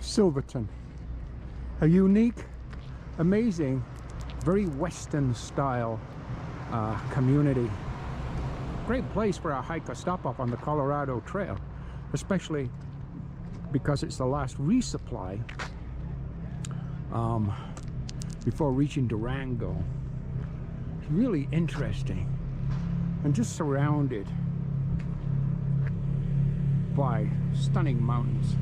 Silverton, a unique, amazing, very Western style community. Great place for a hike or stop up on the Colorado Trail, especially because it's the last resupply before reaching Durango. It's really interesting and just surrounded by stunning mountains.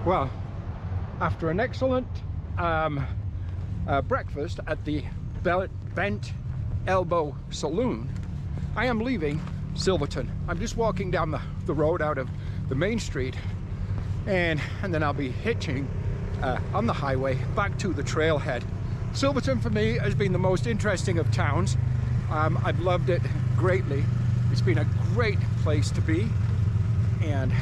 Well, after an excellent breakfast at the Bent Elbow Saloon, I am leaving Silverton. I'm just walking down the road out of the main street, and then I'll be hitching on the highway back to the trailhead. Silverton for me has been the most interesting of towns. I've loved it greatly. It's been a great place to be, and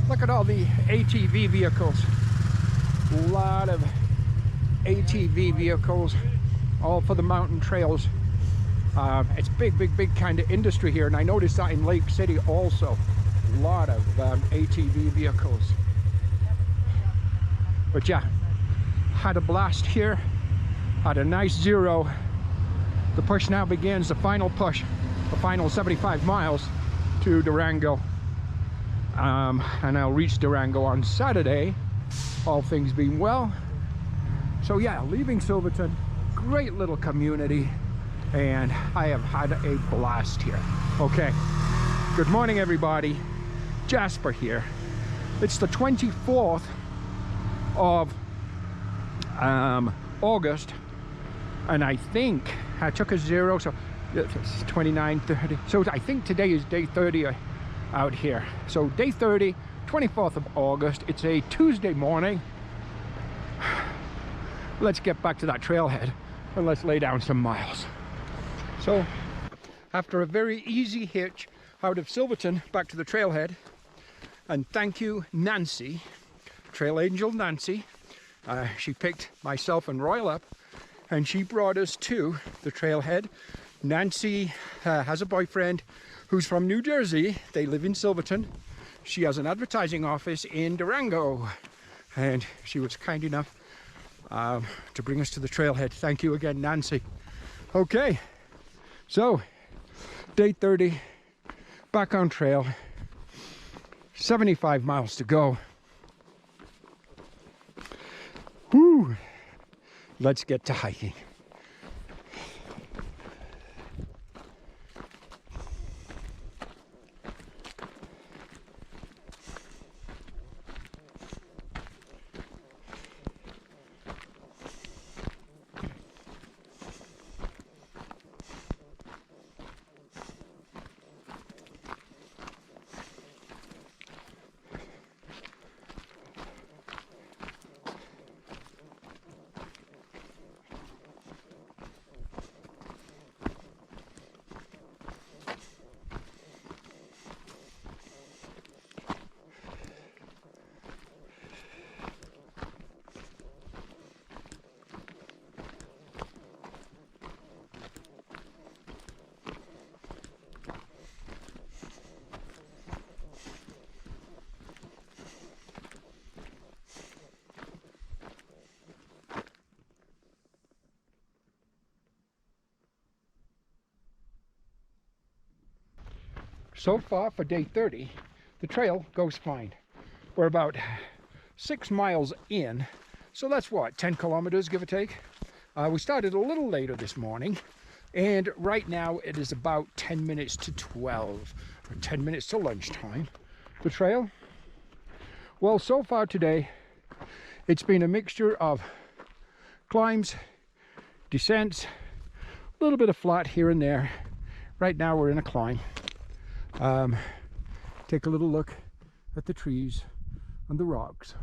look at all the ATV vehicles. A lot of ATV vehicles, all for the mountain trails It's big kind of industry here, and I noticed that in Lake City also. A lot of ATV vehicles. But yeah, had a blast here, had a nice zero. The push now begins, the final push, the final 75 miles to Durango. And I'll reach Durango on Saturday, all things being well. So yeah, leaving Silverton, great little community, and I have had a blast here. Okay, good morning everybody, Jasper here. It's the 24th of August, and I think I took a zero, so it's 29, 30. So I think today is day 30 out here. So day 30, 24th of August. It's a Tuesday morning. Let's get back to that trailhead and let's lay down some miles. So after a very easy hitch out of Silverton back to the trailhead, and thank you Nancy, Trail Angel Nancy, she picked myself and Royal up and she brought us to the trailhead. Nancy has a boyfriend who's from New Jersey. They live in Silverton. She has an advertising office in Durango, and she was kind enough to bring us to the trailhead. Thank you again, Nancy. Okay, so day 30, back on trail, 75 miles to go. Woo! Let's get to hiking. So far for day 30, the trail goes fine. We're about 6 miles in, so that's what, 10 kilometers, give or take. We started a little later this morning, and right now it is about 10 minutes to 12, or 10 minutes to lunchtime. The trail, well, so far today, it's been a mixture of climbs, descents, a little bit of flat here and there. Right now we're in a climb. Take a little look at the trees and the rocks,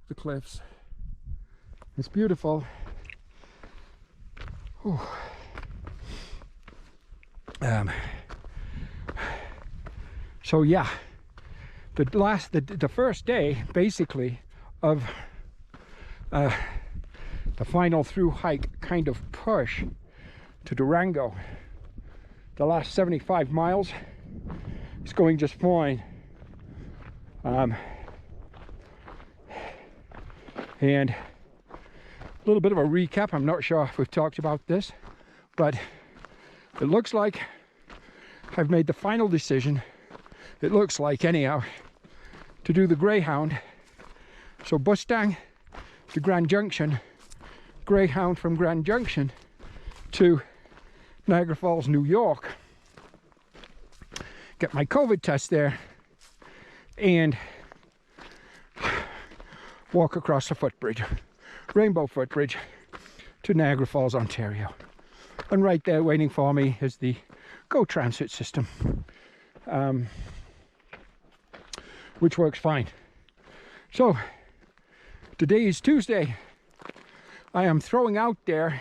the cliffs. It's beautiful. So yeah, the first day basically of the final through hike kind of push to Durango. The last 75 miles is going just fine. And a little bit of a recap. I'm not sure if we've talked about this, but it looks like I've made the final decision, it looks like anyhow, to do the Greyhound. So Mustang to Grand Junction, Greyhound from Grand Junction to Niagara Falls, New York. Get my COVID test there and walk across the footbridge, Rainbow Footbridge, to Niagara Falls, Ontario. And right there waiting for me is the GO Transit system, which works fine. So today is Tuesday. I am throwing out there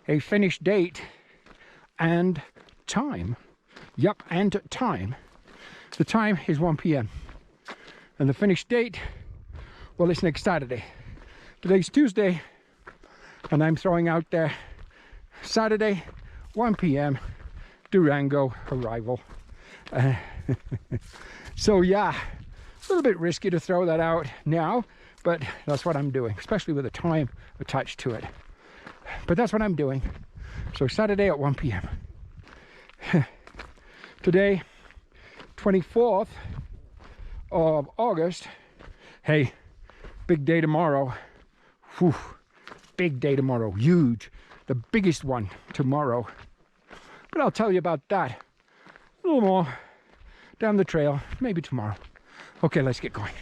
a finish date and time. Yep, and time. The time is 1 p.m. and the finish date, well, it's next Saturday. Today's Tuesday, and I'm throwing out there Saturday, 1 p.m. Durango arrival. So yeah, a little bit risky to throw that out now, but that's what I'm doing, especially with the time attached to it. But that's what I'm doing. So Saturday at 1 p.m. Today, 24th of August. Hey, big day tomorrow. Whew, big day tomorrow, huge. The biggest one tomorrow. But I'll tell you about that a little more down the trail, maybe tomorrow. Okay, let's get going.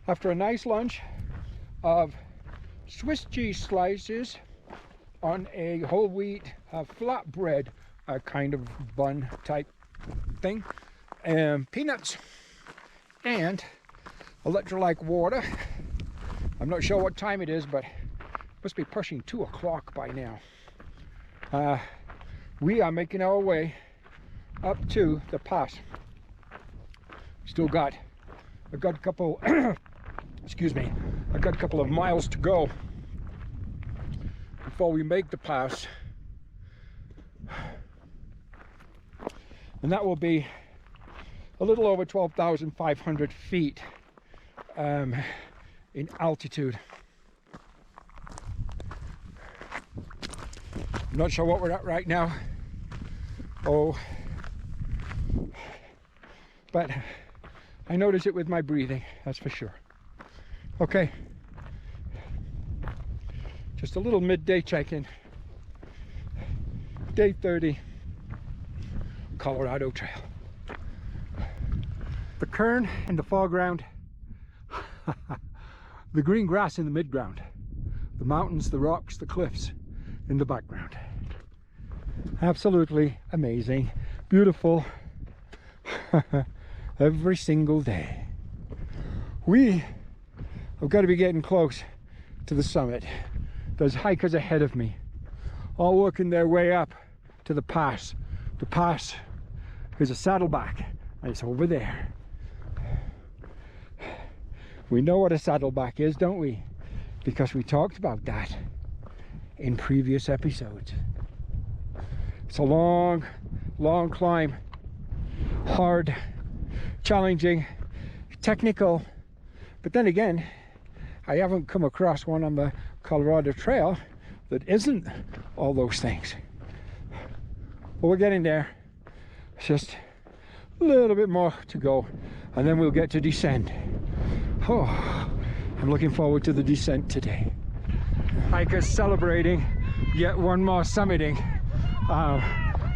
After a nice lunch of Swiss cheese slices on a whole wheat flatbread kind of bun type thing, and peanuts and electrolyte water. I'm not sure what time it is, but it must be pushing 2 o'clock by now. We are making our way up to the pass. Still got a good couple excuse me, I got a couple of miles to go before we make the pass, and that will be a little over 12,500 feet in altitude. I'm not sure what we're at right now, but I notice it with my breathing, that's for sure. Okay, just a little midday check-in. Day 30, Colorado Trail. The kern in the foreground, the green grass in the midground, the mountains, the rocks, the cliffs in the background. Absolutely amazing, beautiful, every single day. We have got to be getting close to the summit. There's hikers ahead of me, all working their way up to the pass. The pass is a saddleback, and it's over there. We know what a saddleback is, don't we? Because we talked about that in previous episodes. It's a long, long climb, hard, challenging, technical, but then again, I haven't come across one on the Colorado Trail that isn't all those things. But we're getting there. It's just a little bit more to go, and then we'll get to descend. Oh, I'm looking forward to the descent today. Hikers celebrating yet one more summiting,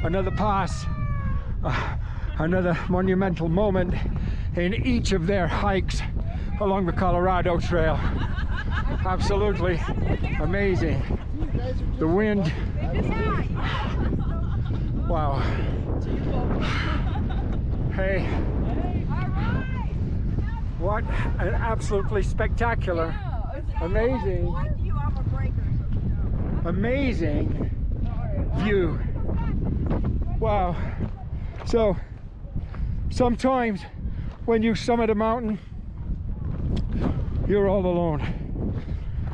another pass, another monumental moment in each of their hikes along the Colorado Trail. Absolutely amazing. The wind. Wow. Hey. What an absolutely spectacular, amazing, amazing view. Wow. So sometimes when you summit a mountain, you're all alone.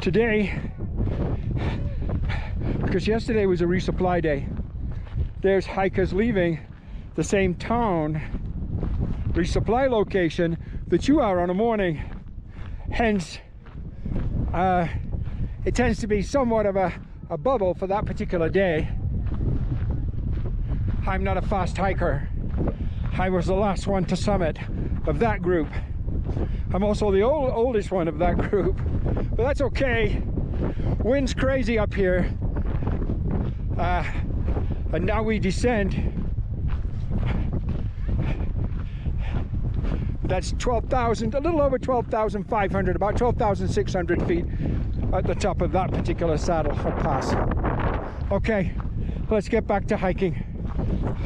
today, because yesterday was a resupply day, there's hikers leaving the same town resupply location that you are on a morning. Hence, it tends to be somewhat of a bubble for that particular day. I'm not a fast hiker. I was the last one to summit of that group. I'm also the oldest one of that group, but that's okay. Wind's crazy up here. And now we descend. That's 12,000, a little over 12,500, about 12,600 feet at the top of that particular saddle or pass. Okay, let's get back to hiking.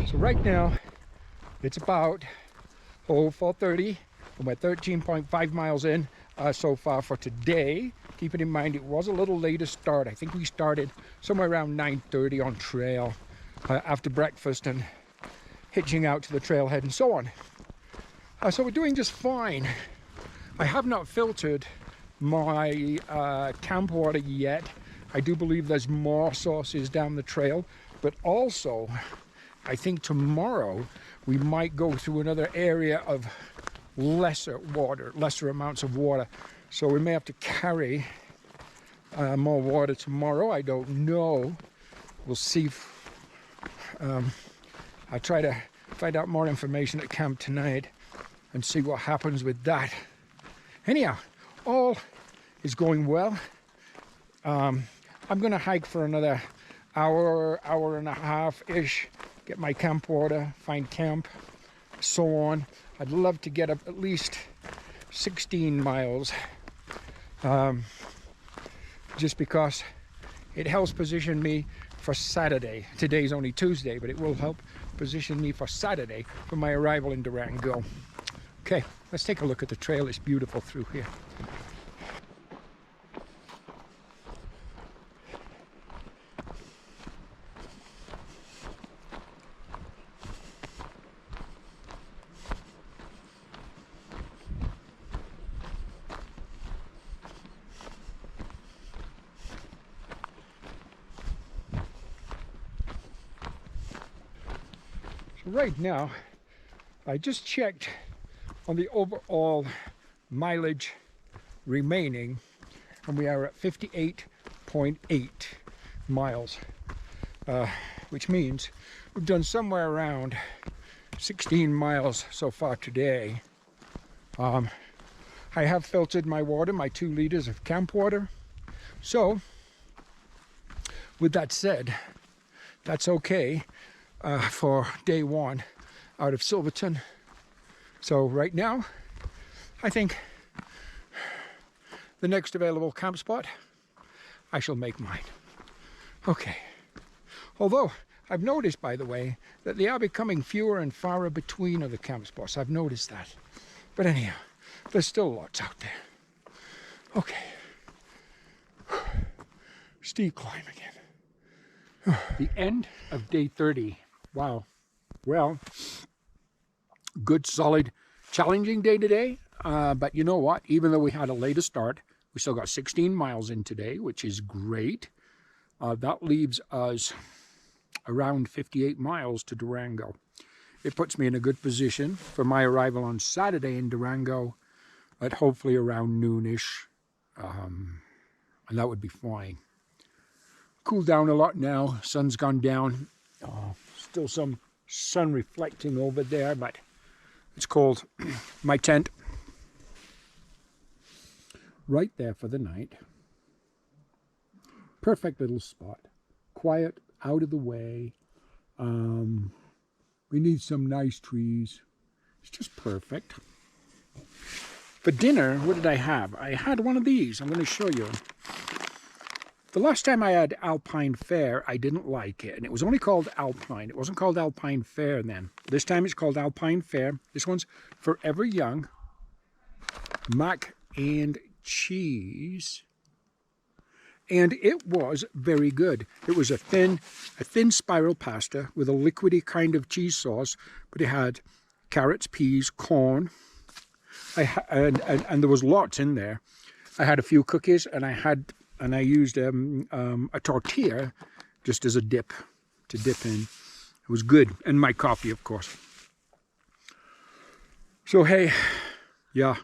So right now, it's about 4:30. We're 13.5 miles in so far for today. Keeping in mind, it was a little later start. I think we started somewhere around 9:30 on trail after breakfast and hitching out to the trailhead and so on. So we're doing just fine. I have not filtered my camp water yet. I do believe there's more sources down the trail, but also I think tomorrow we might go through another area of lesser amounts of water. So we may have to carry more water tomorrow. I don't know. We'll see. I'll try to find out more information at camp tonight and see what happens with that. Anyhow, all is going well. I'm going to hike for another hour and a half-ish, get my camp water, find camp, so on. I'd love to get up at least 16 miles, just because it helps position me for Saturday. Today's only Tuesday, but it will help position me for Saturday for my arrival in Durango. Okay, let's take a look at the trail. It's beautiful through here. Right now, I just checked on the overall mileage remaining, and we are at 58.8 miles, which means we've done somewhere around 16 miles so far today. I have filtered my water, my 2 liters of camp water. So, with that said, that's okay. For day 1 out of Silverton. So right now, I think the next available camp spot, I shall make mine. Okay. Although, I've noticed, by the way, that they are becoming fewer and farther between of the camp spots. I've noticed that. But anyhow, there's still lots out there. Okay. Steep climb again. The end of day 30. Wow. Well, good, solid, challenging day today. But you know what? Even though we had a later start, we still got 16 miles in today, which is great. That leaves us around 58 miles to Durango. It puts me in a good position for my arrival on Saturday in Durango at hopefully around noonish. And that would be fine. Cooled down a lot now. Sun's gone down. Still some sun reflecting over there, but it's cold. My tent right there for the night. Perfect little spot. Quiet, out of the way. We need some nice trees. It's just perfect. For dinner, what did I have? I had one of these. I'm going to show you. The last time I had Alpine Fare, I didn't like it, and it was only called Alpine. It wasn't called Alpine Fare then. This time it's called Alpine Fare. This one's Forever Young, mac and cheese, and it was very good. It was a thin spiral pasta with a liquidy kind of cheese sauce, but it had carrots, peas, corn, and there was lots in there. I had a few cookies, and I had and I used a tortilla just as a dip to dip in. It was good, and my coffee, of course. So hey, yeah,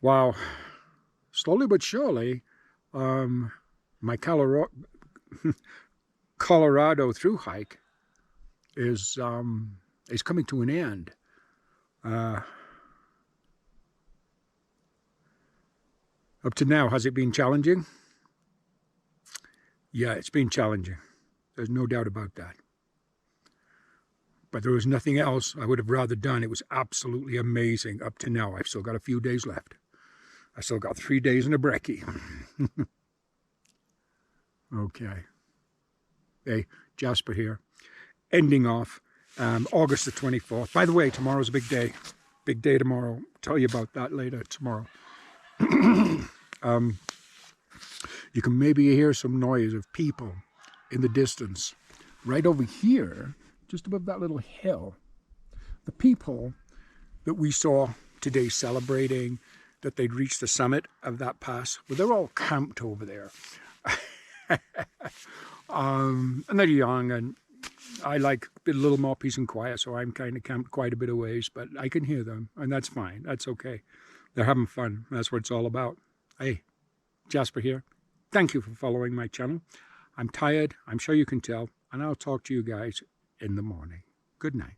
wow, slowly but surely, my Colorado through hike is coming to an end. Up to now, has it been challenging? Yeah, it's been challenging. There's no doubt about that. But there was nothing else I would have rather done. It was absolutely amazing up to now. I've still got a few days left. I still got 3 days in a brekkie. Okay. Hey, Jasper here. Ending off August the 24th. By the way, tomorrow's a big day. Big day tomorrow. I'll tell you about that later tomorrow. You can maybe hear some noise of people in the distance. Right over here, just above that little hill, the people that we saw today celebrating that they'd reached the summit of that pass, well, they're all camped over there. And they're young, and I like a little more peace and quiet, so I'm kind of camped quite a bit of ways, but I can hear them, and that's fine. That's okay. They're having fun. That's what it's all about. Hey, Jasper here. Thank you for following my channel. I'm tired. I'm sure you can tell, and I'll talk to you guys in the morning. Good night.